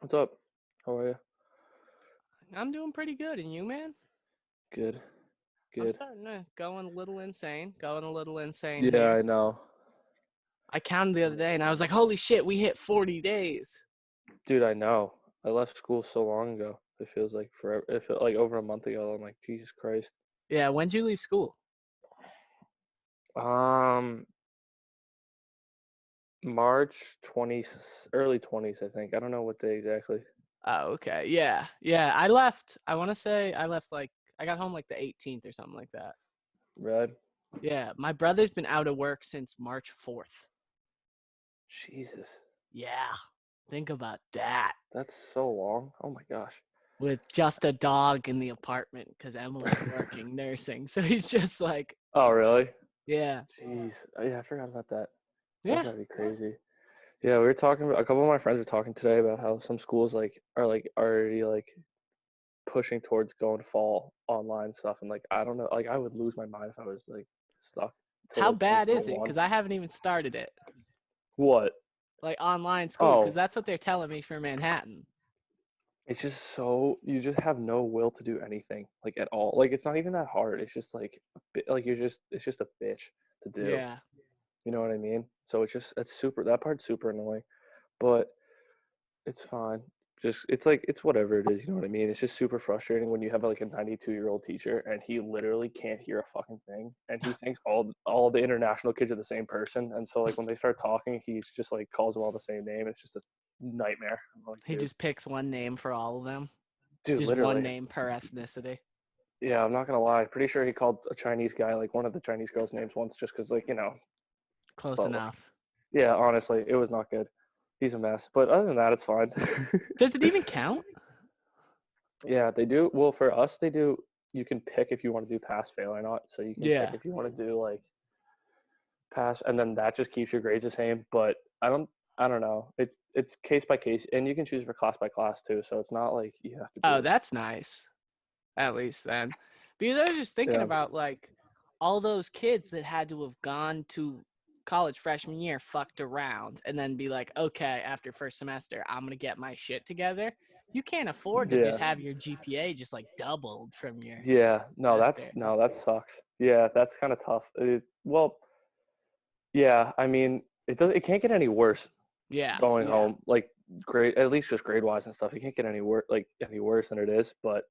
What's up? How are you? I'm doing pretty good, and you, man? Good. I'm Good. starting to going a little insane. Going a little insane Yeah, here. I know. I counted the other day, and I was like, "Holy shit, we hit 40 days!" Dude, I know. I left school so long ago. It feels like forever. It felt like over a month ago. I'm like, Jesus Christ. Yeah, when'd you leave school? Um, March 20, early 20s, I think. I don't know what day exactly. Oh, okay. Yeah, yeah. I left. I want to say I left I got home like the 18th or something like that. Red? Yeah, my brother's been out of work since March 4th. Jesus. Yeah, think about that. That's so long. Oh my gosh. With just a dog in the apartment because Emily's working nursing, so he's just like, Oh, really? yeah, Jeez. Oh, yeah, I forgot about that. That's yeah. gotta be crazy. Yeah, we were talking about, a couple of my friends were talking today about how some schools like are like already like pushing towards going fall online stuff, and like I don't know, like I would lose my mind if I was like stuck till How like bad is it? 2021. Because I haven't even started it. What? Like online school, because Oh, that's what they're telling me for Manhattan. it's just so you just have no will to do anything like at all. Like it's not even that hard. It's just like like it's just a bitch to do. Yeah. You know what I mean? So it's super, that part's super annoying, but it's fine. Just it's whatever it is, you know what I mean? It's just super frustrating when you have like a 92-year-old teacher and he literally can't hear a fucking thing, and he thinks all the international kids are the same person, and so like when they start talking, he's just like calls them all the same name. It's just a nightmare. I'm like, He just picks one name for all of them. dude, Just one literally. name per ethnicity. Yeah, I'm not gonna lie. Pretty sure he called a Chinese guy like one of the Chinese girls' names once, just because like Close but like enough. yeah, honestly, it was not good. He's a mess, but other than that, it's fine. Does it even count? Yeah, they do. Well, for us, they do. You can pick if you want to do pass, fail, or not. So you can pick Yeah. if you want to do like pass, and then that just keeps your grades the same. But I don't know. It's case by case, and you can choose for class by class too. So it's not like you have to Oh, do. that's nice. At least then. Because I was just thinking Yeah, about like all those kids that had to have gone to college freshman year, fucked around, and then be like, okay, after first semester, I'm gonna get my shit together. You can't afford to just yeah, have your GPA just like doubled from your yeah. semester. No, that sucks. Yeah, that's kind of tough. Well, yeah. I mean, it can't get any worse Yeah, going yeah. home. Like grade, at least just grade wise and stuff. It can't get any worse than it is. But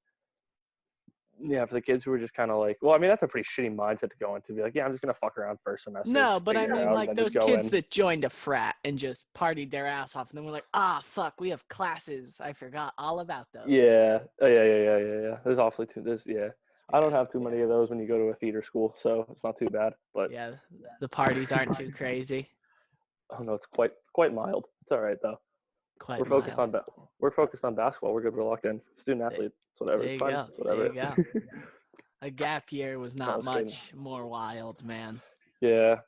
yeah, for the kids who are just kind of like, well, I mean, that's a pretty shitty mindset to go into. Be like, yeah, I'm just gonna fuck around first semester, No, but I figure it mean out, and like then just those go kids in. that joined a frat and just partied their ass off and then we're like, ah fuck, we have classes. I forgot all about those. Yeah, yeah. There's awfully too. There's yeah. I don't Yeah. have too many of those when you go to a theater school, so it's not too bad. But Yeah. The parties aren't too crazy. oh no, it's quite mild. It's all right though. Quite We're focused mild. on we're focused on basketball. We're good. We're locked in. Student There, athlete. It's whatever. there It's you fine. go. It's There whatever. you go. A gap year was No, not it's kidding. much more wild, man. Yeah.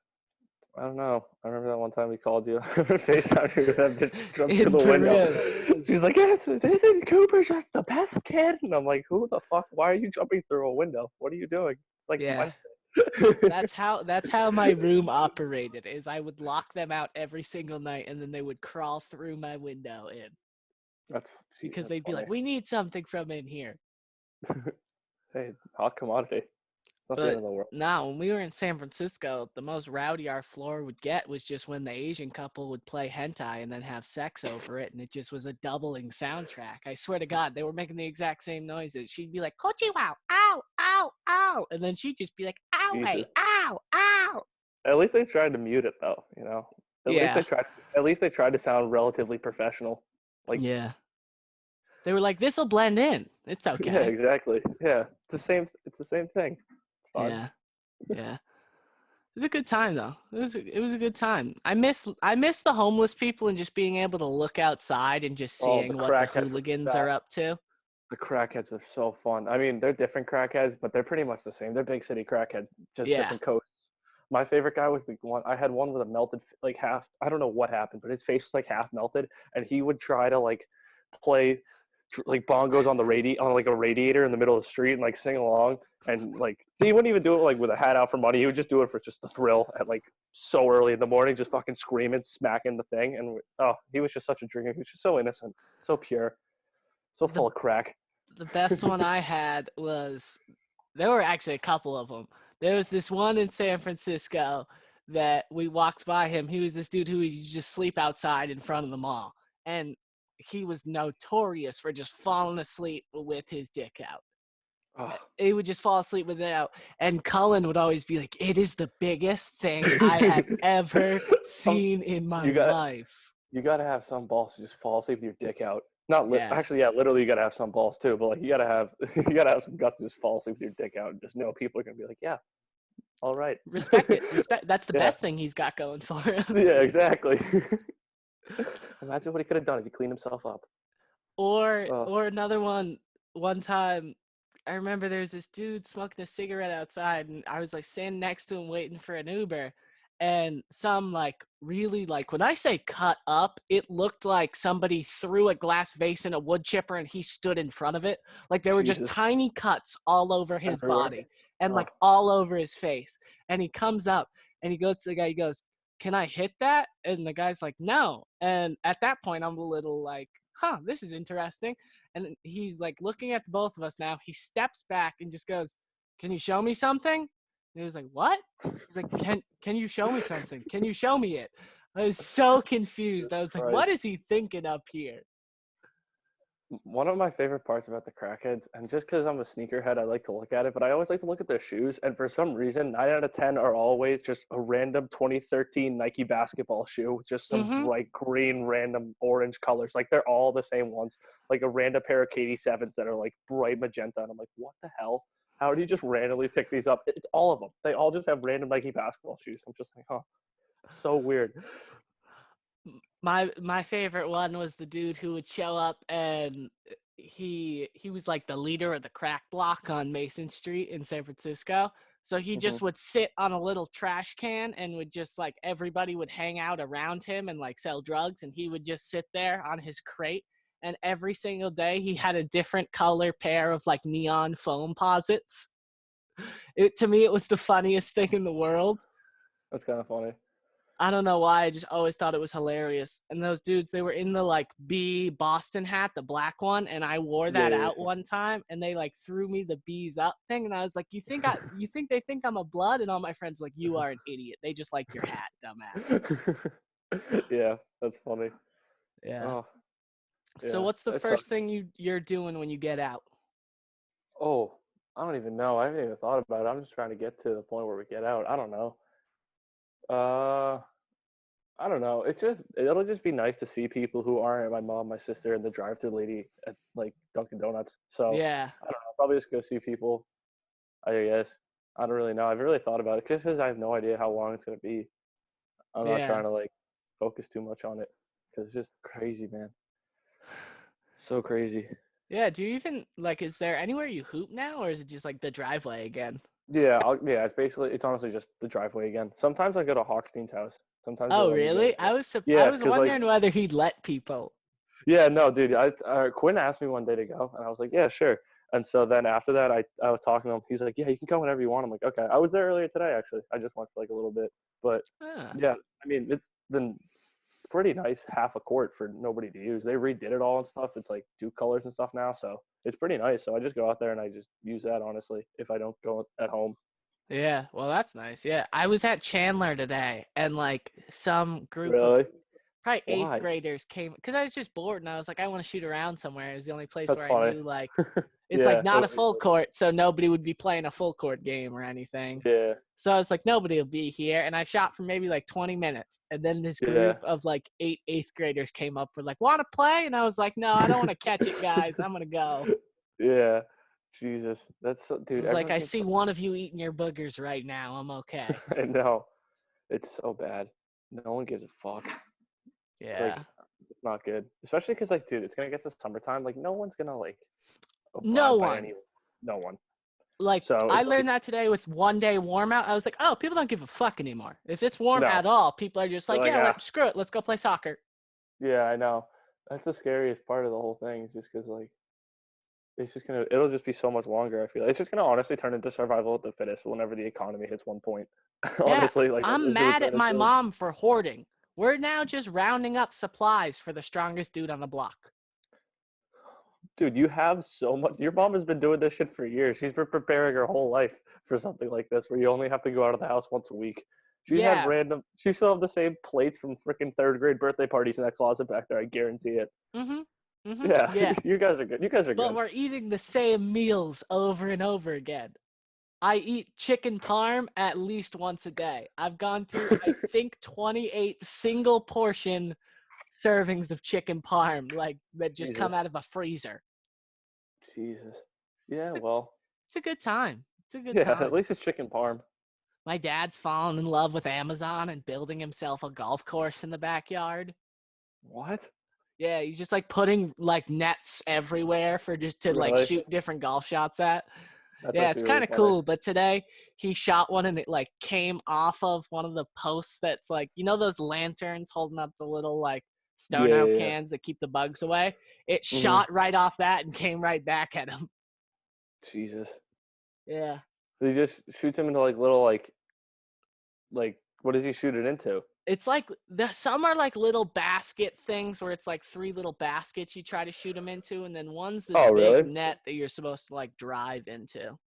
I don't know. I remember that one time we called you. FaceTime you with that bitch jumped through In the window. Peru. She's like, yes, isn't Cooper just the best kid? And I'm like, who the fuck? Why are you jumping through a window? What are you doing? Like Yeah. Wednesday. That's how my room operated is I would lock them out every single night and then they would crawl through my window in that's Jeez, because that's they'd be funny. like, we need something from in here. Hey, hot commodity. Not the end But of the world. now, when we were in San Francisco, the most rowdy our floor would get was just when the Asian couple would play hentai and then have sex over it, and it just was a doubling soundtrack. I swear to God, they were making the exact same noises. She'd be like, "Kochi wow, ow, ow, ow," and then she'd just be like, "Ow, hey, Jesus. ow, ow." At least they tried to mute it though. You know. At least they Yeah, tried. At least they tried to sound relatively professional. Like yeah. They were like, "This'll blend in. It's yeah, okay." exactly. Yeah, it's the same. It's the same thing. It's fine. Yeah, yeah. It was a good time though. It was a good time. I miss the homeless people and just being able to look outside and just Oh, the seeing what the crackheads are the hooligans are best. up to. The crackheads are so fun. I mean, they're different crackheads, but they're pretty much the same. They're big city crackheads, just Yeah. different coasts. My favorite guy was the one I had one with a melted like half. I don't know what happened, but his face was like half melted, and he would try to like play like bongos on the on like a radiator in the middle of the street and like sing along. And like he wouldn't even do it like with a hat out for money. He would just do it for just the thrill at like so early in the morning, just fucking screaming, smacking the thing. And oh, he was just such a drinker. He was just so innocent, so pure, so The full of crack. the best one I had was there were actually a couple of them. There was this one in San Francisco that we walked by him. He was this dude who would just sleep outside in front of the mall, and he was notorious for just falling asleep with his dick out. Oh. He would just fall asleep with it out, and Cullen would always be like, "It is the biggest thing I have ever Um, seen in my you got life." you got to have some balls to just fall asleep with your dick out. Not Yeah, actually, yeah, literally, you got to have some balls too. But like, you got to have you got to have some guts to just fall asleep with your dick out and just know people are gonna be like, yeah, all right, respect it. Respect. That's the yeah, best thing he's got going for him. yeah, exactly. Imagine what he could have done if he cleaned himself up. Oh, Or another one time I remember there was this dude smoking a cigarette outside, and I was like standing next to him waiting for an Uber, and some like really like when I say cut up, it looked like somebody threw a glass vase in a wood chipper and he stood in front of it. Like there were just Jesus, tiny cuts all over his everywhere. body and Oh, like all over his face. And he comes up and he goes to the guy, he goes, "Can I hit that?" And the guy's like, "No." And at that point I'm a little like, huh, this is interesting. And he's like looking at both of us now. He steps back and just goes, "Can you show me something?" And he was like, "What?" He's like, "Can you show me something? Can you show me it?" I was so confused. Jesus I was like, Christ. "What is he thinking up here?" One of my favorite parts about the crackheads, and just because I'm a sneakerhead, I like to look at it, but I always like to look at their shoes. And for some reason, 9 out of 10 are always just a random 2013 Nike basketball shoe, just some Mm-hmm. bright green, random orange colors. Like they're all the same ones. Like a random pair of KD7s that are like bright magenta. And I'm like, what the hell? How do you just randomly pick these up? It's all of them. They all just have random Nike basketball shoes. I'm just like, huh, so weird. My favorite one was the dude who would show up and he was like the leader of the crack block on Mason Street in San Francisco. So he Hmm. just would sit on a little trash can and would just like everybody would hang out around him and like sell drugs, and he would just sit there on his crate, and every single day he had a different color pair of like neon foam posits. It to me it was the funniest thing in the world. That's kind of funny. I don't know why. I just always thought it was hilarious. And those dudes, they were in the like B Boston hat, the black one, and I wore Yeah, that yeah, out one time, and they like threw me the bees up thing, and I was like, you think they think I'm a blood?" And all my friends were like, "You are an idiot. They just like your hat, dumbass." yeah. Yeah, that's funny. Yeah. Oh, So yeah. what's the It first sucks. thing you're doing when you get out? Oh, I don't even know. I haven't even thought about it. I'm just trying to get to the point where we get out. I don't know. Uh, I don't know. It'll just be nice to see people who aren't my mom, my sister, and the drive-through lady at like Dunkin' Donuts. So Yeah. I don't know. Probably just go see people. I guess. I don't really know. I haven't really thought about it because I have no idea how long it's gonna be. I'm not Yeah. trying to like focus too much on it because it's just crazy, man. So crazy. Yeah. Do you even like? Is there anywhere you hoop now, or is it just like the driveway again? Yeah, yeah. It's honestly just the driveway again. Sometimes I go to Hochstein's house. Sometimes they Oh, let me go really? there. I Yeah, was cause like wondering whether he'd let people. yeah, no, dude. Quinn asked me one day to go, and I was like, yeah, sure. And so then after that, I was talking to him. He's like, yeah, you can come whenever you want. I'm like, okay. I was there earlier today actually. I just went for like a little bit, but Ah. yeah, I mean it's been pretty nice half a court for nobody to use. They redid it all and stuff. It's like two colors and stuff now, so it's pretty nice. So I just go out there and I just use that honestly if I don't go at home. Yeah, well, that's nice. Yeah, I was at Chandler today, and like some group of Really? probably eighth Why? graders came because I was just bored, and I was like, I want to shoot around somewhere. It was the only place That's where I funny. knew like it's like Yeah, not a nobody full knows. court, so nobody would be playing a full court game or anything. Yeah, So I was like, nobody will be here, and I shot for maybe like 20 minutes, and then this yeah. group of like eighth graders came up, were like, want to play? And I was like, no, I don't want to catch it, guys. I'm gonna go. Yeah. Jesus, I dude. was like, Everyone I seems see so. one of you eating your boogers right now. I'm okay. I know. It's so bad. No one gives a fuck. Yeah. Like, it's not good. Especially because, like, dude, it's gonna get to summertime. Like, no one's gonna like No abide by one. any. No one. Like So I it's like, learned that today with one day warm out. I was like, oh, people don't give a fuck anymore. If it's warm no. at all, people are just They're like, like, yeah, ah, screw it, let's go play soccer. yeah, I know. That's the scariest part of the whole thing. Is just because, like, it'll just be so much longer. I feel it's just gonna honestly turn into survival of the fittest whenever the economy hits one point. Yeah, Honestly, like I'm that's what it's mad at gonna my do. mom for hoarding. We're now just rounding up supplies for the strongest dude on the block. Dude, you have so much. Your mom has been doing this shit for years. She's been preparing her whole life for something like this, where you only have to go out of the house once a week. She's had Yeah. random. She still have the same plates from freaking third grade birthday parties in that closet back there. I guarantee it. Mhm. Mhm. Yeah, Yeah. you guys are good. You guys are But good. we're eating the same meals over and over again. I eat chicken parm at least once a day. I've gone through, I think, 28 single portion servings of chicken parm, like that just Jesus, come out of a freezer. Jesus. Yeah, well, It's a good time. It's a good yeah. At time. least it's chicken parm. My dad's fallen in love with Amazon and building himself a golf course in the backyard. What? Yeah, he's just like putting like nets everywhere for just to like Really? shoot different golf shots at. That's Yeah, it's actually really kind of funny. cool. But today he shot one and it like came off of one of the posts that's like, you know, those lanterns holding up the little like Yeah, Stono yeah, cans that keep the bugs away. It yeah. Hmm. shot right off that and came right back at him. Jesus. Yeah. So he just shoots him into like little like what does he shoot it into? It's like some are like little basket things where it's like three little baskets you try to shoot them into, and then one's this Oh, big really? net that you're supposed to like drive into.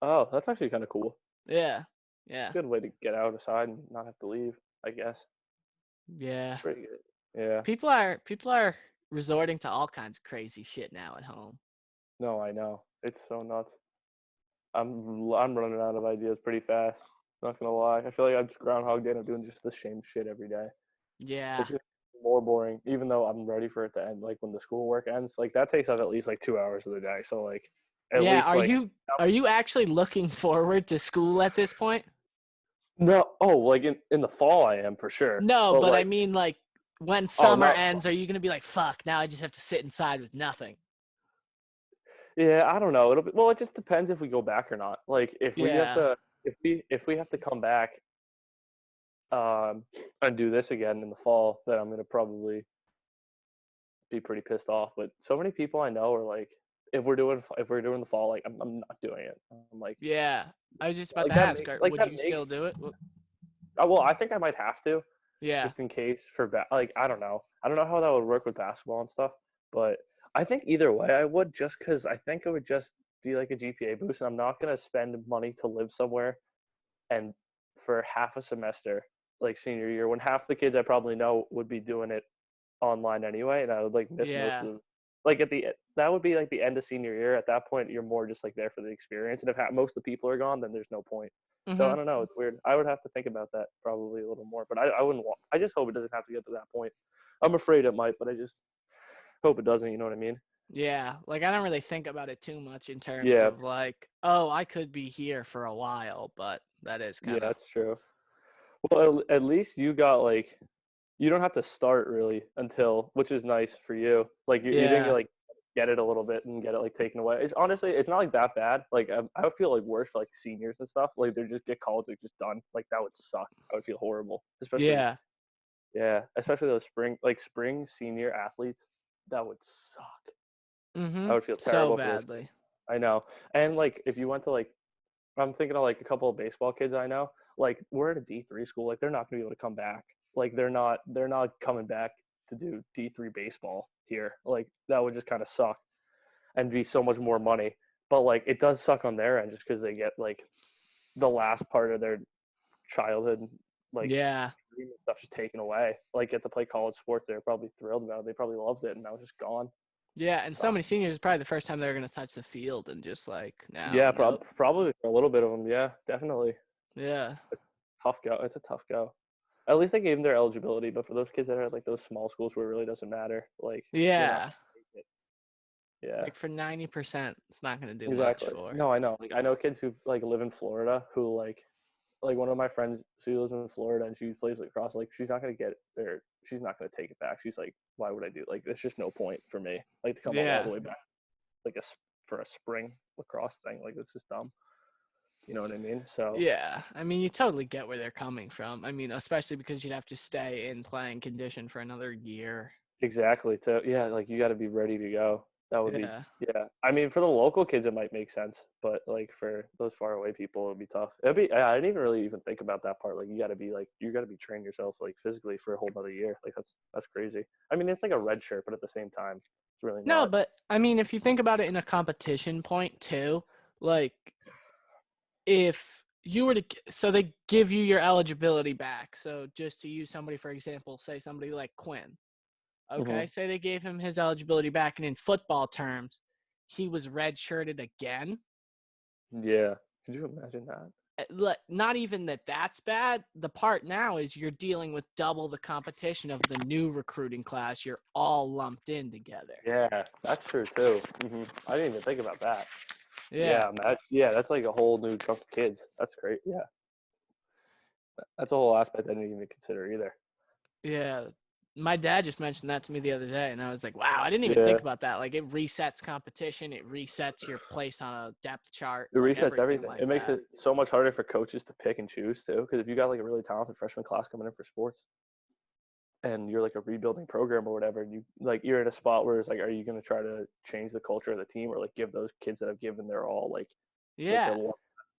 Oh, that's actually kind of cool. Yeah. Yeah. Good way to get outside and not have to leave, I guess. Yeah. It's pretty good. Yeah. People are resorting to all kinds of crazy shit now at home. No, I know. It's so nuts. I'm running out of ideas pretty fast. Not gonna lie. I feel like I'm just Groundhog Day and I'm doing just the same shit every day. Yeah. It's just more boring, even though I'm ready for it to end. Like when the schoolwork ends, like that takes up at least like 2 hours of the day. So like, at Yeah. least Are like you are you actually looking forward to school at this point? no. Oh, like in the fall I am for sure. No, But but I like, mean like when oh, summer not ends, are you gonna be like, fuck, now I just have to sit inside with nothing? yeah. I don't know. It'll be well. It just depends if we go back or not. Like Yeah. if we have to come back um and do this again in the fall, then I'm gonna probably be pretty pissed off. But so many people I know are like, if we're doing the fall, like I'm not doing it. I'm Yeah. I was just about like to that ask, makes would you still do it? well, I think I might have to Yeah. just in case for like I don't know. I don't know how that would work with basketball and stuff, but I think either way I would just because I think it would just be like a GPA boost, and I'm not gonna spend money to live somewhere and for half a semester like senior year when half the kids I probably know would be doing it online anyway, and I would like miss most Yeah. of like at the that would be like the end of senior year. At that point, you're more just like there for the experience, and if most of the people are gone, then there's no point. So I Mhm. don't know. It's weird. I would have to think about that probably a little more, but I wouldn't want. I just hope it doesn't have to get to that point. I'm afraid it might, but I just hope it doesn't. You know what I mean? Yeah. Like I don't really think about it too much in terms Yeah, of like, oh, I could be here for a while, but that is yeah, kind of that's true. Well, at least you got like you don't have to start really until, which is nice for you. Like you didn't get yeah. like get it a little bit and get it like taken away. It's honestly, it's not like that bad. Like I would feel like worse for like seniors and stuff. Like they just get college like just done. Like that would suck. I would feel horrible, especially Yeah. yeah, especially those spring senior athletes. That would suck. I Mhm. would feel So terrible for those kids. badly. I know. And like if you went to like I'm thinking of like a couple of baseball kids I know. Like we're at a D3 school. Like they're not gonna be able to come back. Like they're not coming back to do D3 baseball here. Like that would just kind of suck and be so much more money. But like it does suck on their end just because they get like the last part of their childhood like Yeah. dream and stuff just taken away. Like get to play college sports. They're probably thrilled about it. They probably loved it, and now it's just gone. Yeah, and so Sucks. many seniors is probably the first time they're gonna touch the field and just like, no, Yeah, nope. probably for a little bit of them. Yeah, definitely. Yeah. Tough go. It's a tough go. At least they gave them their eligibility, but for those kids that are at like those small schools where it really doesn't matter, like they're not Yeah. gonna take it. Yeah, Like for 90%, it's not gonna do much exactly. for. No, I know. Like I know kids who like live in Florida who like one of my friends, she lives in Florida and she plays lacrosse. Like she's not gonna get it there. She's not gonna take it back. She's like, why would I do? Like there's just no point for me. Like to come all the Yeah. way back like for a spring lacrosse thing. Like it's just dumb. You know what I mean? So Yeah. I mean, you totally get where they're coming from. I mean, especially because you'd have to stay in playing condition for another year. exactly. So yeah, like you got to be ready to go. That would be, Yeah. yeah. I mean, for the local kids, it might make sense, but like for those far away people, it would be tough. It'd be. I didn't even really even think about that part. Like, you got to be training yourself like physically for a whole other year. Like that's crazy. I mean, it's like a red shirt, but at the same time, it's really No, not. but I mean, if you think about it in a competition point too, like if you were to, so they give you your eligibility back. So just to use somebody, for example, say somebody like Quinn. Okay, Hmm. say they gave him his eligibility back, and in football terms, he was redshirted again. Yeah. Could you imagine that? Not even that that's bad. The part now is you're dealing with double the competition of the new recruiting class. You're all lumped in together. Yeah, that's true too. I didn't even think about that. Yeah, Yeah, yeah, that's like a whole new chunk of kids. That's great. Yeah, that's a whole aspect I didn't even consider either. yeah. My dad just mentioned that to me the other day, and I was like, wow, I didn't even think Yeah, about that. Like, it resets competition, it resets your place on a depth chart, it like resets everything everything. like It makes that. it so much harder for coaches to pick and choose too. Because if you got like a really talented freshman class coming in for sports, and you're like a rebuilding program or whatever, and you're in a spot where it's like, are you going to try to change the culture of the team or like give those kids that have given their all like their Yeah. one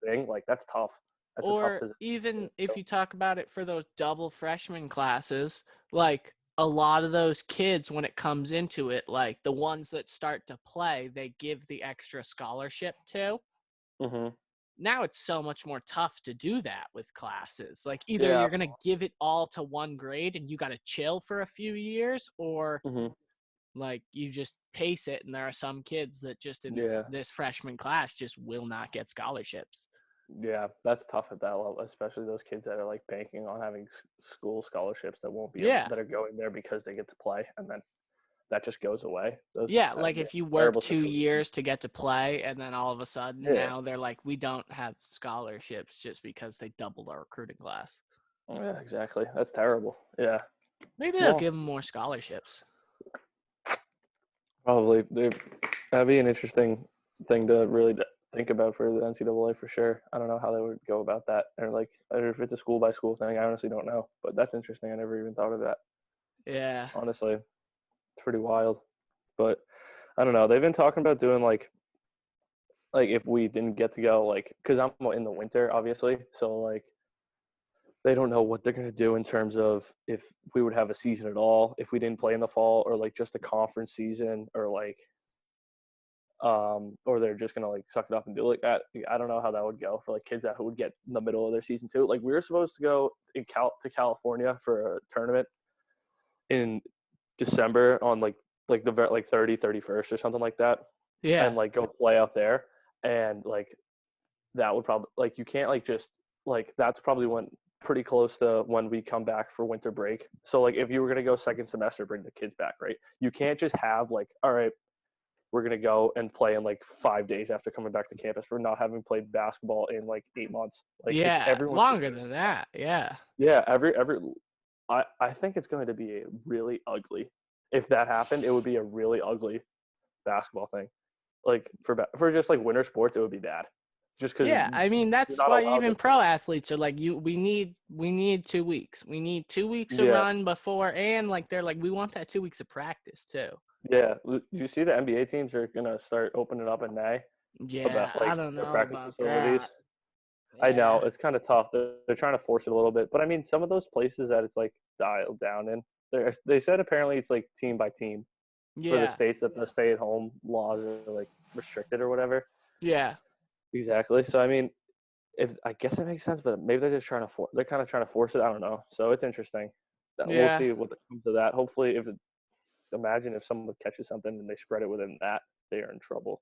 thing? Like that's tough. That's a tough Or position. even if So, you talk about it for those double freshman classes, like a lot of those kids, when it comes into it, like the ones that start to play, they give the extra scholarship to. hmm Now it's so much more tough to do that with classes. Like either Yeah. you're going to give it all to one grade and you got to chill for a few years, or hmm like you just pace it. And there are some kids that just in Yeah. this freshman class just will not get scholarships. Yeah, that's tough at that level, especially those kids that are like banking on having school scholarships that won't be Yeah. that are going there because they get to play, and then that just goes away. Those Yeah, that'd like be a if you work terrible 2 situation. years to get to play and then all of a sudden Yeah, now they're like, we don't have scholarships just because they doubled our recruiting class. yeah, exactly. That's terrible. Yeah. Maybe they'll Well, give them more scholarships. probably that'd be an interesting thing to really think about for the NCAA for sure. I don't know how they would go about that, or if it's a school by school thing. I honestly don't know, but that's interesting. I never even thought of that. Yeah. Honestly, it's pretty wild. But I don't know. They've been talking about doing like if we didn't get to go like because I'm in the winter obviously, so like they don't know what they're going to do in terms of if we would have a season at all if we didn't play in the fall or like just a conference season or like or they're just going to like suck it up and do like that. I don't know how that would go for like kids that would get in the middle of their season too. Like we were supposed to go to California for a tournament in December on like the like 31st or something like that Yeah. and like go play out there and like that would probably like you can't like just like that's probably when pretty close to when we come back for winter break. So like if you were gonna go second semester, bring the kids back, right? You can't just have like, all right, we're gonna go and play in like 5 days after coming back to campus for not having played basketball in like 8 months. Like it's Yeah. everyone's Longer than that. Yeah. yeah, every I think it's going to be a really ugly. If that happened, it would be a really ugly basketball thing. Like for just like winter sports, it would be bad. Just because Yeah. I mean, you're that's not why allowed even to. pro athletes are like, we need 2 weeks. We need 2 weeks to Yeah, run before, and like they're like, we want that 2 weeks of practice too. yeah. You see, the NBA teams are gonna start opening up in May Yeah. about I like don't their know practice about facilities. that. I know Yeah. it's kind of tough. They're trying to force it a little bit, but I mean, some of those places that it's like dialed down in, they said apparently it's like team by team for the Yeah. states that the stay-at-home laws are like restricted or whatever. Yeah. Exactly. So I mean, if I guess it makes sense, but maybe they're just trying to they're kind of trying to force it. I don't know. So it's interesting. We'll Yeah. see what comes of that. Hopefully, imagine if someone catches something and they spread it within that, they are in trouble.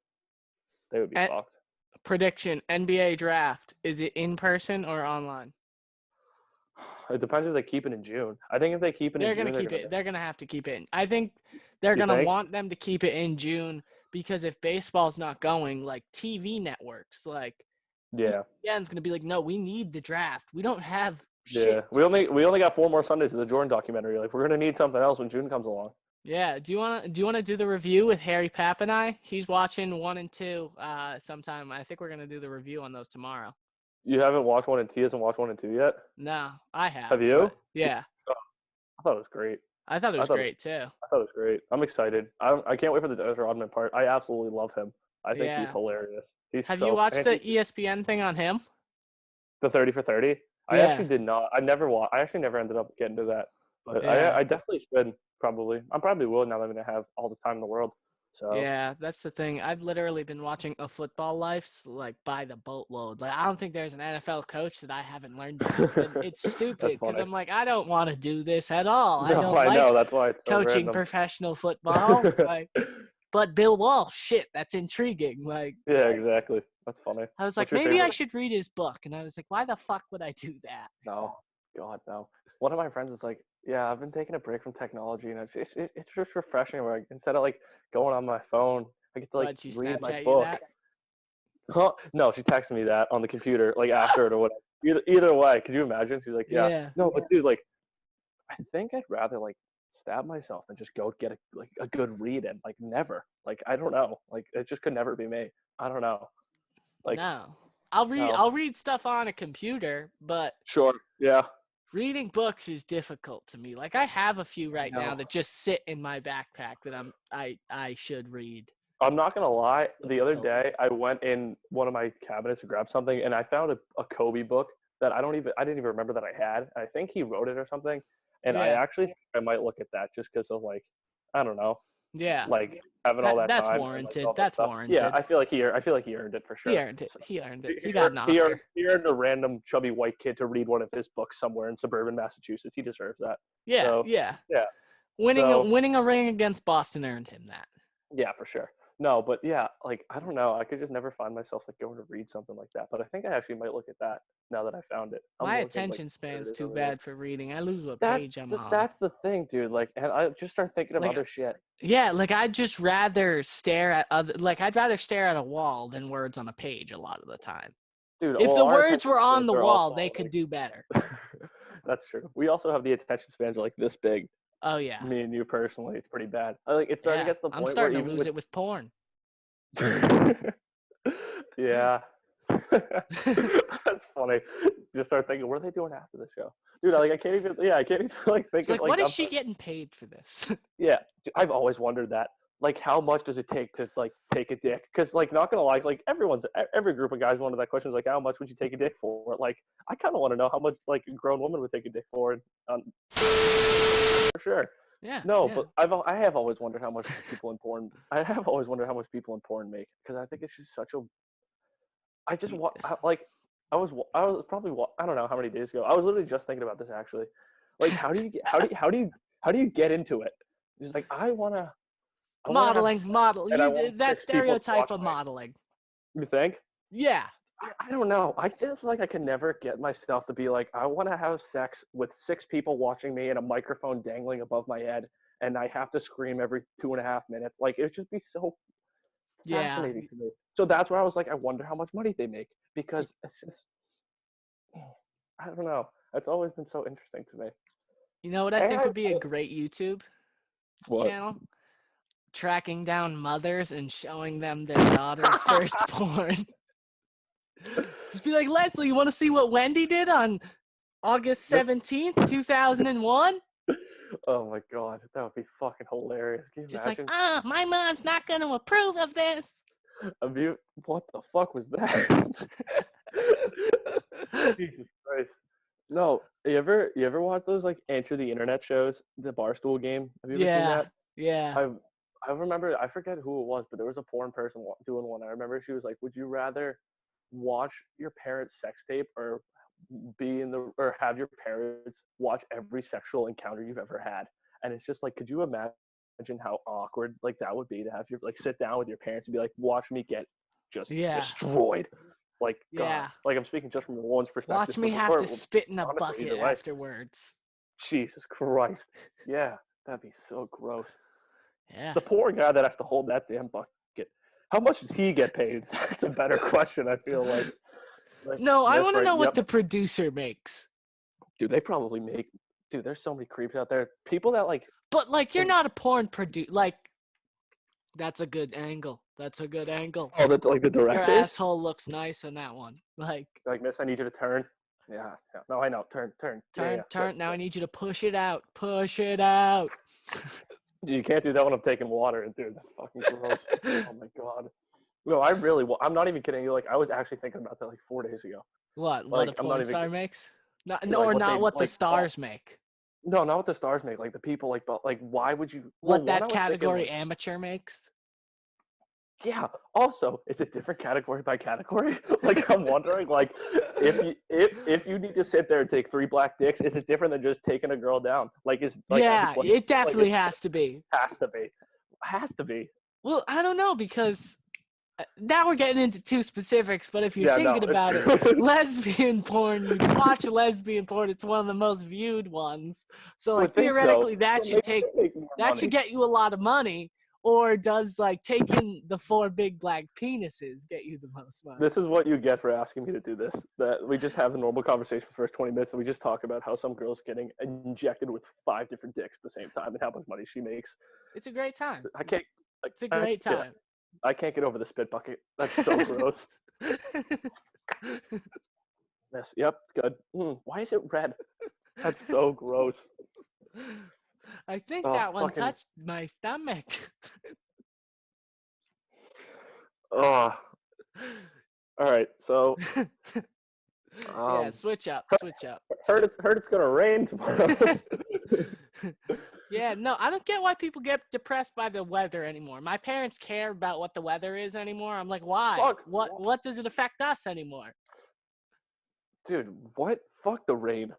They would be And fucked. prediction: NBA draft. Is it in person or online? It depends if they keep it in June. I think if they keep it in They're gonna June, they're keep gonna it. miss. They're gonna have to keep it in. I think they're You gonna think? want them to keep it in June because if baseball's not going, like TV networks, like Yeah. ESPN's gonna be like, no, we need the draft. We don't have shit Yeah. to do. We only got 4 more Sundays of the Jordan documentary. Like we're gonna need something else when June comes along. Yeah. Do you wanna do the review with Harry Papp and I? He's watching 1 and 2 sometime. I think we're gonna do the review on those tomorrow. You haven't watched 1 and 2 yet? No, I Have have, you? but yeah. Oh, I thought it was great. I thought it I was thought it, great too. I thought it was great. I'm excited. I can't wait for the Dennis Rodman part. I absolutely love him. I think he's Yeah. hilarious. He's Have you so watched and the he's ESPN thing on him? the 30 for 30. I Yeah. actually did not. I actually never ended up getting to that, but Yeah. I definitely should probably. I probably will now that I'm gonna have all the time in the world. So Yeah, that's the thing. I've literally been watching A Football Life's like by the boatload. Like I don't think there's an NFL coach that I haven't learned about. And it's that's stupid because funny. I'm like, I don't want to do this at all. I No, don't I like know. That's why it's so coaching random. professional football. Like, but Bill Walsh, shit, that's intriguing. Like, Yeah, exactly. That's funny. I was What's like, your maybe I favorite? should read his book. And I was like, why the fuck would I do that? No, God, no. One of my friends was like, "Yeah, I've been taking a break from technology, and it's just refreshing. Where instead of like going on my phone, I get to like Why'd she read my Snapchat you book." that? Huh? No, she texted me that on the computer, like after it or whatever. Either way, could you imagine? She's like, "Yeah, Yeah. no, but dude, like, I think I'd rather like stab myself than just go get a good read and like never. Like, I don't know. Like, it just could never be me. I don't know. Like, No. I'll read no, I'll read stuff on a computer, but sure, yeah, reading books is difficult to me. Like I have a few I right now know. that just sit in my backpack that I should read. I'm not gonna lie. The other Difficult. day, I went in one of my cabinets to grab something, and I found a Kobe book that I didn't even remember that I had. I think he wrote it or something, and I Yeah. actually think I might look at that just because of like, I don't know, Yeah. like having all that That's time and like warranted. all that That's stuff. Yeah, warranted. I feel like he earned it for He sure. earned it. So He earned it. he, He he got earned an he earned Oscar. he earned a random chubby white kid to read one of his books somewhere in suburban Massachusetts. He deserves that. Yeah, So yeah. yeah, Winning so winning a ring against Boston earned him that. yeah, for sure. No, but yeah, like I don't know. I could just never find myself like going to read something like that. But I think I actually might look at that now that I found it. I'm My looking like attention there it span's is too over there. bad for reading. I lose what That's page I'm the on. that's the thing, dude. Like, and I just start thinking of Like other shit, yeah, like I'd just rather stare at other like I'd rather stare at a wall than words on a page a lot of the time. dude. If Well, the our words attention were on spans the are wall, they also could like do better. that's true. We also have the attention spans are like this big. Oh yeah. Me and you personally, it's pretty bad. I like it's starting to Yeah. get to the I'm point where starting to even lose with it with porn. yeah. That's funny. Just start thinking, what are they doing after the show? Dude, like I can't even like It's think of like, what like is I'm she getting paid for this? yeah. I've always wondered that. Like how much does it take to like take a dick? Because like not gonna lie, like every group of guys wonder that question is like how much would you take a dick for? Like I kind of want to know how much like a grown woman would take a dick for, for sure. Yeah, No, yeah. but I have always wondered how much people in porn. I have always wondered how much people in porn make because I think it's just such a I just want like I was probably I don't know how many days ago. I was literally just thinking about this actually. Like how do you get into it? It's like I wanna have Modeling, model. and I want That 6 people to stereotype watch of me. modeling. You think? Yeah. I don't know. I just like I can never get myself to be like I want to have sex with 6 people watching me and a microphone dangling above my head, and I have to scream every 2.5 minutes. Like it'd just be so Yeah. fascinating to me. So that's where I was like, I wonder how much money they make because it's just I don't know. It's always been so interesting to me. You know what I think And would be a great YouTube what? channel? Tracking down mothers and showing them their daughter's first porn. Just be like, Leslie, you want to see what Wendy did on August 17th, 2001? Oh my god, that would be fucking hilarious. Can you Just like, imagine? my mom's not going to approve of this. What the fuck was that? Jesus Christ. No, you ever watch those like Answer the Internet shows, the Barstool game? Have you ever seen Yeah, that? yeah, I I remember I forget who it was, but there was a porn person doing one. I remember she was like, "Would you rather watch your parents' sex tape or be in the or have your parents watch every sexual encounter you've ever had?" And it's just like, could you imagine how awkward like that would be to have your like sit down with your parents and be like, "Watch me get just yeah, destroyed." Like God, yeah. like I'm speaking just from the woman's perspective, Watch me but have to or spit in a honestly, bucket either way. afterwards. Jesus Christ. Yeah, that'd be so gross. Yeah. The poor guy that has to hold that damn bucket. How much does he get paid? That's a better question. I feel like No, I this want to right. know what Yep, the producer makes. dude. They probably make. Dude, there's so many creeps out there. People that like. But like, you're In, not a porn producer. Like, that's a good angle. That's a good angle. oh, that's like the Your directors. asshole looks nice in that one. Like, Like, Miss, I need you to turn. Yeah, yeah. No, I know. Turn. Yeah, yeah. Good. Turn. Now I need you to push it out. Push it out. You can't do that when I'm taking water, dude. That's fucking gross. Oh my god. No, I really. I'm not even kidding you. Like, I was actually thinking about that like 4 days ago. What a Like, I'm not porn even star makes? Not, kidding. no, Like, or what not they what the like. Oh, stars make. no, not what the stars make. Like the people. Like, but like, why would you? Well, What one, I that was thinking category like, amateur makes. yeah. Also, it's a different category by category. Like, I'm wondering, like, if you need to sit there and take three black dicks, is it different than just taking a girl down? Like, is like as a Yeah, question. it Like, definitely it has to be. has to be. Has to be. Well, I don't know because now we're getting into too specifics, but if you're Yeah. No. thinking about it, lesbian porn, you watch lesbian porn, it's one of the most viewed ones. So I would like think so. theoretically So maybe they make more that should money. get you a lot of money. Or does like taking the four big black penises get you the most money? This is what you get for asking me to do this. That we just have a normal conversation for the first 20 minutes and we just talk about how some girl's getting injected with 5 different dicks at the same time and how much money she makes. It's a great time. I can't. It's a great Yeah, time. I can't get over the spit bucket. That's so gross. Yes. Yep. Good. Why is it red? That's so gross. I think Oh, that one fucking. touched my stomach. Oh. All right. So, Yeah, um, switch up, switch up. heard it's gonna rain tomorrow. Yeah, no, I don't get why people get depressed by the weather anymore. My parents care about what the weather is anymore. I'm like, why? Fuck. What does it affect us anymore? Dude, what? Fuck the rain.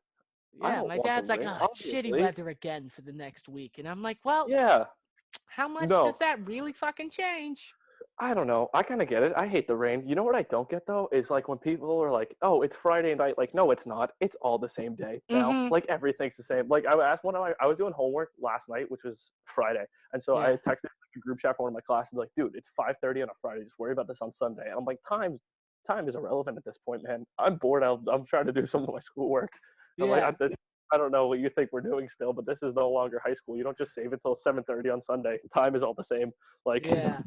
I Yeah, don't my want the dad's like, rain, oh, it's shitty obviously. weather again for the next week. And I'm like, well, Yeah. how much does No. that really fucking change? I don't know. I kind of get it. I hate the rain. You know what I don't get though is like when people are like, "Oh, it's Friday night." Like, no, it's not. It's all the same day now. Mm-hmm. Like everything's the same. Like I asked one of I was doing homework last night, which was Friday, and so I Yeah. texted like, a group chat for one of my classes, like, "Dude, it's 5:30 on a Friday. Just worry about this on Sunday." And I'm like, time is irrelevant at this point, man. I'm bored. I'm trying to do some of my schoolwork. I'm like, Yeah. I don't know what you think we're doing still, but this is no longer high school. You don't just save until 7:30 on Sunday. Time is all the same. Like Yeah.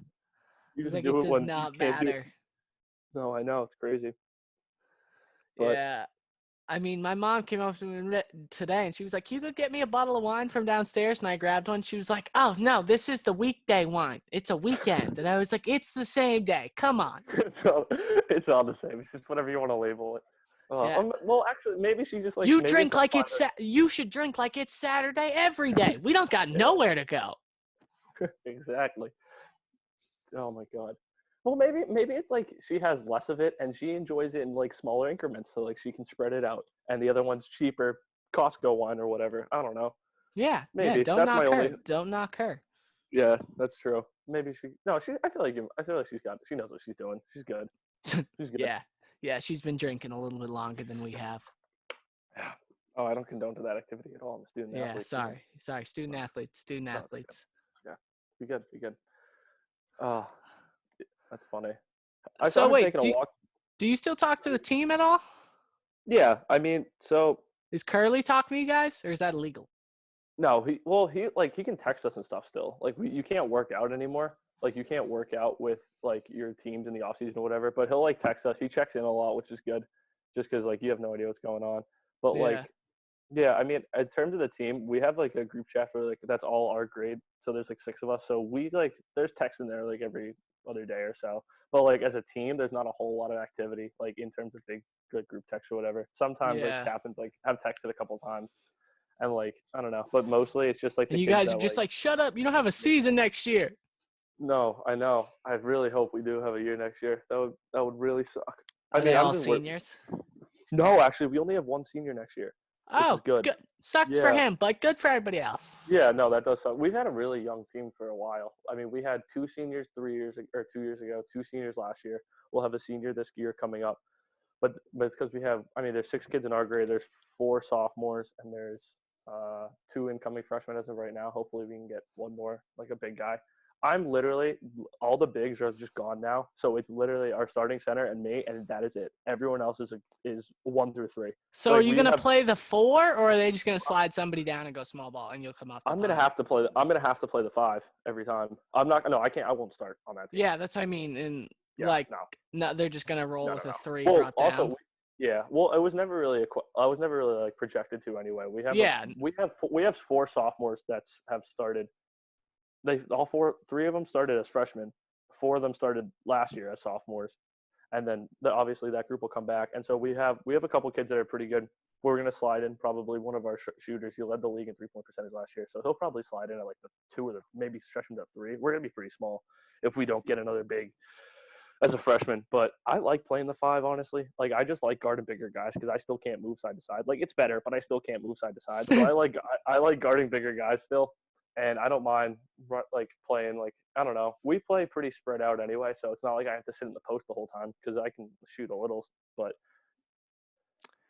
you It's just like it do it does when you not can't do. matter. No, I know it's crazy, but Yeah. I mean, my mom came up to me today and she was like, you could get me a bottle of wine from downstairs. And I grabbed one. She was like, oh, no, this is the weekday wine. It's a weekend. And I was like, it's the same day. Come on. it's all the same. It's just whatever you want to label it. Yeah. Well, actually, maybe she just like You maybe it's drink a like fun. you should drink like it's Saturday every day. We don't got Yeah, nowhere to go. exactly. Oh my god. Well, maybe it's like she has less of it and she enjoys it in like smaller increments, so like she can spread it out, and the other one's cheaper, Costco wine or whatever. I don't know. Yeah. Yeah. Maybe Don't that's my knock her. only. Don't knock her. Yeah, that's true. Maybe she. No, she. I feel like she's got. She knows what she's doing. She's good. She's good. Yeah. Yeah. She's been drinking a little bit longer than we have. Yeah. Oh, I don't condone to that activity at all. I'm a student Yeah. athlete, you know. Sorry. Sorry. Student So, athletes. Student no, it's good. athletes. Yeah. Be good. Be good. Oh, that's funny. So So I've been wait, taking a walk. do you still talk to the team at all? Yeah. I mean, so Is Curly talking to you guys, or is that illegal? no, he can text us and stuff still. Like you can't work out anymore. Like you can't work out with like your teams in the off season or whatever. But he'll like text us. He checks in a lot, which is good, just because like you have no idea what's going on. But Yeah. like yeah, I mean, in terms of the team, we have like a group chat for like that's all our grade. So there's like 6 of us. So we like there's text in there like every other day or so. But like as a team, there's not a whole lot of activity like in terms of big good group text or whatever. Sometimes like Yeah. captains like have texted a couple times and like I don't know, but mostly it's just like the And you kids guys are that just like. like, shut up. You don't have a season next year. No, I know. I really hope we do have a year next year. That would really suck. I Are they mean, I'm all just seniors? no, actually, we only have one senior next year, which is Oh, good. good. Sucks for Yeah. him, but good for everybody else. Yeah, no, that does suck. We've had a really young team for a while. I mean, we had 2 seniors 3 years or 2 years ago, 2 seniors last year. We'll have a senior this year coming up. But it's because we have. I mean, there's 6 kids in our grade. There's 4 sophomores, and there's 2 incoming freshmen as of right now. Hopefully, we can get one more, like a big guy. I'm literally all the bigs are just gone now, so it's literally our starting center and me, and that is it. Everyone else is 1 through 3. So are Like you we gonna have. play the four, or are they just gonna slide somebody down and go small ball, and you'll come off the I'm gonna 5? have to play. I'm gonna have to play the 5 every time. I'm not. No, I can't. I won't start on that team. Yeah, that's what I mean. And Yeah. like, No. no, they're just gonna roll No. with No. a No. 3 Well, brought also down. Yeah. Well, it was never really I was never really like projected to anyway. Yeah. We have four sophomores that have started. They all four, three of them started as freshmen. Four of them started last year as sophomores, and then obviously that group will come back. And so we have a couple kids that are pretty good. We're gonna slide in probably one of our shooters. He led the league in 3-point percentage last year, so he'll probably slide in at like the two or the maybe stretch him to three. We're gonna be pretty small if we don't get another big as a freshman. But I like playing the five, honestly. Like I just like guarding bigger guys because I still can't move side to side. Like it's better, but I still can't move side to side. So I like guarding bigger guys still, and I don't mind like playing like I don't know. We play pretty spread out anyway, so it's not like I have to sit in the post the whole time because I can shoot a little. But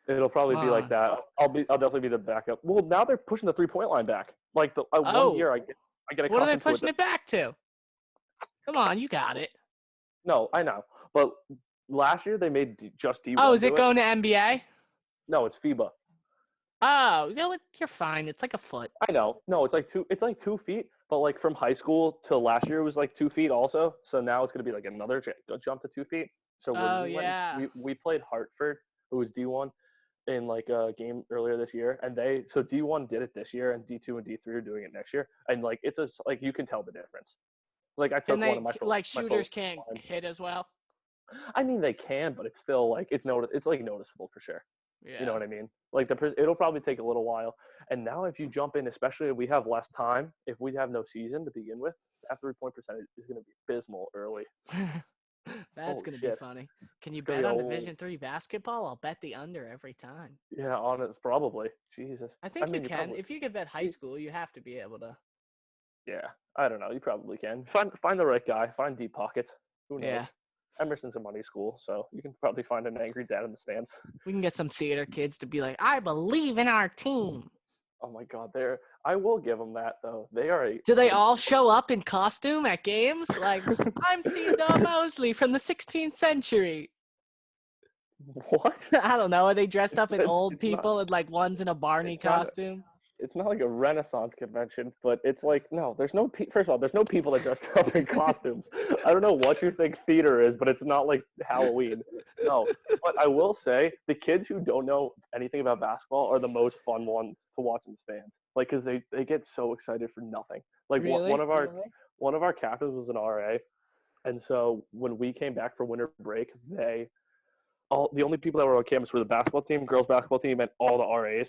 it'll probably be like Come that. I'll definitely be the backup. Well, now they're pushing the 3-point line back. Like the one Oh, year I get what are they accustomed to it. pushing it back to? Come on, you got it. No, I know, but last year they made just Oh, D1 is it do it. going to NBA? No, it's FIBA. Oh, you're fine. It's like a foot. I know. No, it's like 2 feet, but like from high school to last year it was like 2 feet also. So now it's gonna be like another jump to 2 feet. So when Oh yeah. we played Hartford, who was D1 in like a game earlier this year, and so D1 did it this year, and D2 and D3 are doing it next year, and like it's just like you can tell the difference. Like I Can took one of they like shooters can't hit as well? I mean they can, but it's still like it's like noticeable for sure. You know Yeah. what I mean? Like it'll probably take a little while. And now if you jump in, especially if we have less time, if we have no season to begin with, that 3-point percentage is going to be abysmal early. That's Holy gonna be shit. funny. Can you It's going to bet be a on whole, Division III basketball? I'll bet the under every time. yeah, on it, probably. Jesus. I I think you mean, you can. probably, If you could bet high you, school, you have to be able to. yeah, I don't know. You probably can. Find the right guy. Find deep pockets. Who knows? Yeah. Emerson's a money school, so you can probably find an angry dad in the stands. We can get some theater kids to be like, I believe in our team. Oh my God, I will give them that though. They are Do they all show up in costume at games? Like, I'm Theodore Mosley from the 16th century. what? I don't know. Are they dressed up in old It's not. people and like one's in a Barney It's not. costume? It's not like a Renaissance convention, but it's like no. There's no. First of all, there's no people that dress up in costumes. I don't know what you think theater is, but it's not like Halloween. No. But I will say the kids who don't know anything about basketball are the most fun ones to watch in the stands. Like, cause they get so excited for nothing. Like Really? one of our captains was an RA, and so when we came back for winter break, the only people that were on campus were the basketball team, girls basketball team, and all the RAs.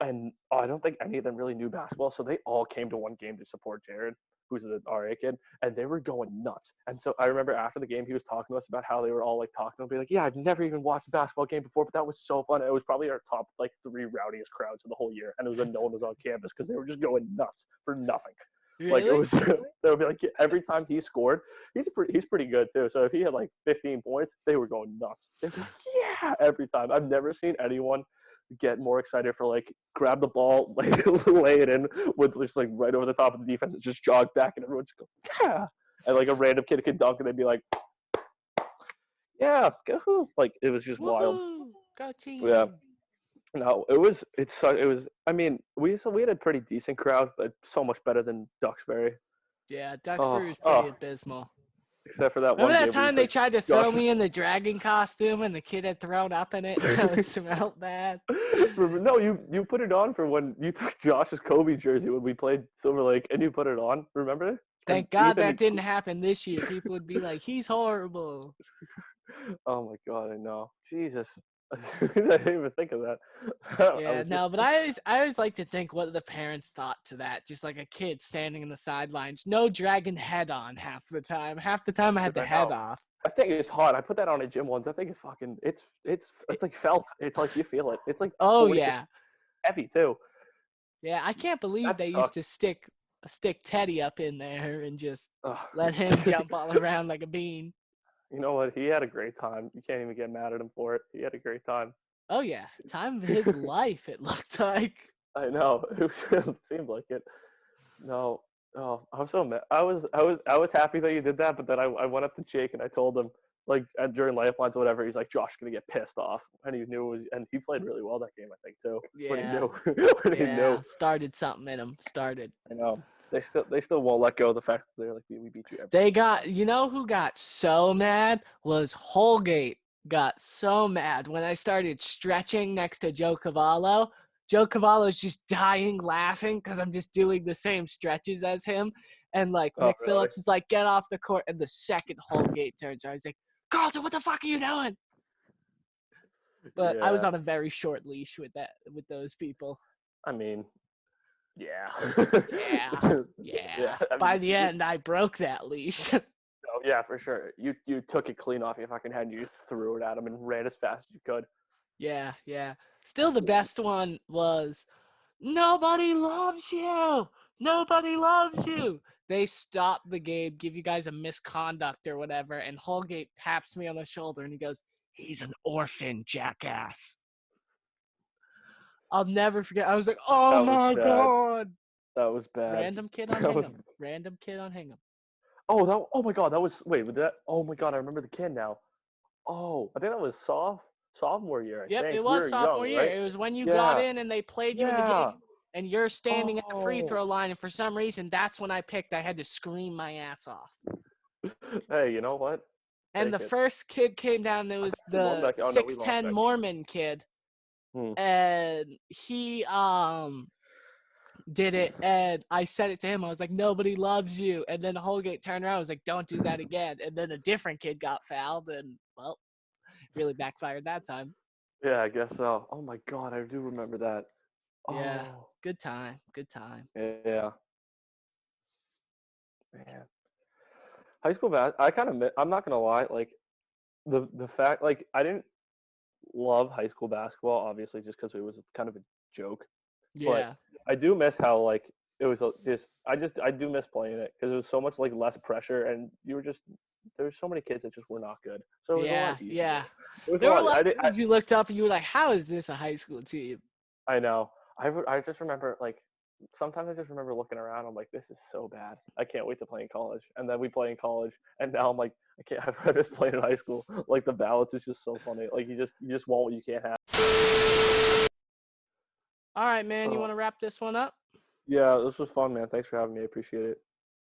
And I don't think any of them really knew basketball, so they all came to one game to support Jared, who's the RA kid, and they were going nuts. And so I remember after the game, he was talking to us about how they were all like talking to him, be like, "Yeah, I've never even watched a basketball game before, but that was so fun." And it was probably our top like 3 rowdiest crowds of the whole year, and it was when no one was on campus because they were just going nuts for nothing. Like it Really? was, they would be like every time he scored, he's pretty good too. So if he had like 15 points, they were going nuts. They'd be like, "Yeah!" every time. I've never seen anyone get more excited for like grab the ball, like lay it in with just like right over the top of the defense and just jog back and everyone just go, "Yeah!" And like a random kid could dunk and they'd be like, "Yeah, go!" Like it was just wild. Woohoo! Go Yeah. team. No, it was. I mean, we had a pretty decent crowd, but so much better than Duxbury. Yeah, Oh, Duxbury is pretty oh, abysmal. except for that Remember one that game where you time they took tried to throw Josh. me in the dragon costume and the kid had thrown up in it, so it smelled bad? No, you put it on for when you took Josh's Kobe jersey when we played Silver Lake, and you put it on. Remember? And Thank God Ethan, that didn't happen this year. People would be like, he's horrible. oh my God, I know. Jesus, I didn't even think of that. I Yeah, was just, no, but I always like to think what the parents thought to that. Just like a kid standing in the sidelines, no dragon head on half the time. Half the time I had dude, the I head know. off. I think it's hot. I put that on a gym once. I think it's fucking. It's like felt. It's like you feel it. It's like Oh 40 yeah, heavy too. yeah. I can't believe That they used sucks. to stick Teddy up in there and just Ugh. let him jump all around like a bean. You know what? He had a great time. You can't even get mad at him for it. He had a great time. Oh yeah, time of his life. It looked like. I know. It seemed like it. No. Oh, I'm so mad. I was happy that you did that, but then I went up to Jake and I told him like during lifelines or whatever. He's like, Josh's gonna get pissed off, and he knew it was, and he played really well that game, I think too. When he Yeah, knew, when he knew. yeah. Started something in him. Started. I know. They still won't let go of the fact that they're like we beat you every They single got. time. You know who got so mad was Holgate. got so mad when I started stretching next to Joe Cavallo. Joe Cavallo's just dying laughing because I'm just doing the same stretches as him. And like Oh, Nick really? Phillips is like, get off the court. And the second Holgate turns around, he's like, Carlton, what the fuck are you doing? But I was Yeah. on a very short leash with those people. I mean, yeah. Yeah. Yeah. Yeah. I By mean, the end, I broke that leash. oh, yeah, for sure. You took it clean off your fucking head. And you just threw it at him and ran as fast as you could. Yeah, yeah. Still the best one was nobody loves you. Nobody loves you. They stop the game, give you guys a misconduct or whatever, and Holgate taps me on the shoulder and he goes, he's an orphan, jackass. I'll never forget. I was like, oh That was my bad. God. That was bad. Random kid on That was. Hingham. Random kid on Hingham. Oh, that. Oh my God. That was. Wait. Was that? Oh my God. I remember the kid now. Oh, I think that was sophomore year. I Yep, think it we was were young, sophomore year. right? It was when you got Yeah. in and they played you in the Yeah. game and you're standing at the free Oh. throw line. And for some reason, that's when I picked. I had to scream my ass off. Hey, you know what? And Take the it. first kid came down. It I was bet you won the that. Oh no, we lost 6'10" that game. Mormon kid. Hmm. And he did it. And I said it to him. I was like, nobody loves you. And then Holgate turned around. I was like, don't do that again. And then a different kid got fouled. And, well, really backfired that time. Yeah, I guess so. Oh my God, I do remember that. Yeah. Oh, Good time. Good time. yeah, man. High school I kind of. I'm not gonna lie. Like the fact, like I didn't love high school basketball, obviously, just because it was kind of a joke. But Yeah. I do miss how like it was just. I do miss playing it because it was so much like less pressure, and you were just there were so many kids that just were not good, so it was a lot Yeah. easier. Yeah. It was a There were a lot. lot of times you looked up and you were like, how is this a high school team? I know. I just remember like sometimes I just remember looking around. I'm like, this is so bad. I can't wait to play in college. And then we play in college, and now I'm like, I can't. I'd rather play in high school. Like the balance is just so funny. Like you just want what you can't have. All right, man. You Uh, want to wrap this one up? yeah, this was fun, man. Thanks for having me. I appreciate it.